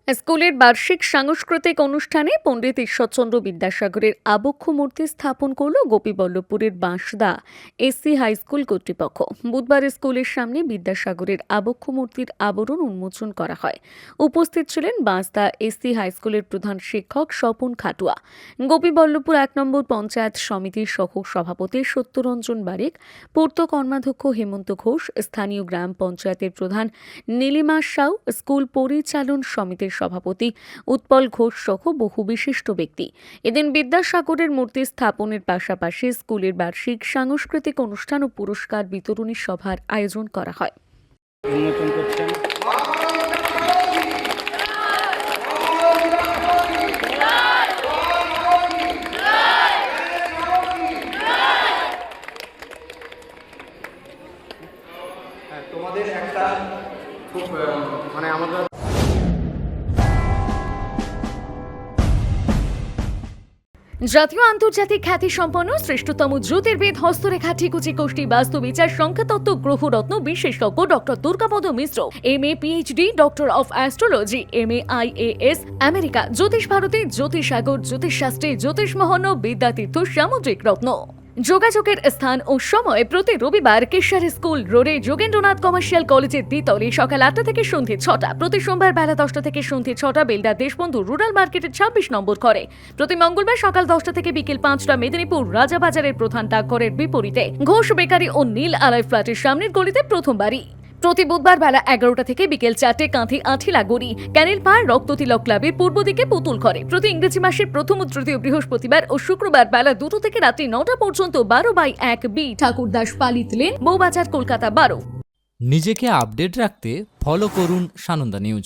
স্কুলের বার্ষিক সাংস্কৃতিক অনুষ্ঠানে পণ্ডিত ঈশ্বরচন্দ্র বিদ্যাসাগরের আবক্ষ মূর্তি স্থাপন করল গোপীবল্লভপুরের বাঁশদা এসসি হাই স্কুল কর্তৃপক্ষ। বুধবার স্কুলের সামনে বিদ্যাসাগরের আবক্ষ মূর্তির আবরণ উন্মোচন করা হয়। উপস্থিত ছিলেন বাঁশদা এসসি হাই স্কুলের প্রধান শিক্ষক স্বপন খাটুয়া, গোপীবল্লভপুর ১ নম্বর পঞ্চায়েত সমিতির সহ সভাপতি সত্যরঞ্জন বারিক, পূর্ত কর্মাধ্যক্ষ হেমন্ত ঘোষ, স্থানীয় গ্রাম পঞ্চায়েতের প্রধান নীলিমা সাউ, স্কুল পরিচালন সমিতির সভাপতি উৎপল ঘোষ সহ বহু বিশিষ্ট ব্যক্তি। এদিন বিদ্যাসাগরের মূর্তি স্থাপনের পাশাপাশি স্কুলের বার্ষিক সাংস্কৃতিক অনুষ্ঠান ও পুরস্কার বিতরণী সভার আয়োজন করা হয়। উন্মোচন করছেন তোমাদের একটা খুব আমাদের জাতীয় আন্তর্জাতিক খ্যাতিসম্পন্ন শ্রেষ্ঠতম জ্যোতির্বিদ, হস্তরেখা, ঠিকুচি, কোষ্ঠী, বাস্তুবিচার, সংখ্যাতত্ত্ব, গ্রহরত্ন বিশেষজ্ঞ doctor Durgapada Mishra, MA PhD, doctor of astrology, MA IAS, America, জ্যোতিষ ভারতী, জ্যোতিষসাগর, জ্যোতিষশাস্ত্রী, জ্যোতিষমোহন, বিদ্যাতীর্থ, সামুদ্রিক রত্ন। যোগাযোগের স্থান ও সময় প্রতি রবিবার কেশর স্কুল রোডে যোগেন্দ্রনাথ কমার্শিয়াল কলেজের দ্বিতলে সকাল ৮টা থেকে সন্ধে ৬টা, প্রতি সোমবার বেলা ১০টা থেকে সন্ধে ৬টা বেলদা দেশবন্ধু রুরাল মার্কেটের ২৬ নম্বর ঘরে, প্রতি মঙ্গলবার সকাল ১০টা থেকে বিকেল ৫টা মেদিনীপুর রাজাবাজারের প্রধান ডাকঘরের বিপরীতে ঘোষ বেকারি ও নীল আলয় ফ্ল্যাটের সামনের গলিতে প্রথম বাড়ি। প্রতি বুধবার বেলা ১১টা থেকে বিকেল ৪টে কাঁথি আঠিলা গড়ি ক্যানেল পাড় রক্ততিলক ক্লাবের পূর্ব দিকে পুতুল ঘরে, প্রতি ইংরেজি মাসের প্রথম ও তৃতীয় বৃহস্পতিবার ও শুক্রবার বেলা ২টো থেকে রাত্রি ৯টা পর্যন্ত ১২/১ বি ঠাকুরদাস পালিত লেন, বউবাজার, কলকাতা ১২। নিজেকে আপডেট রাখতে ফলো করুন সানন্দা নিউজ।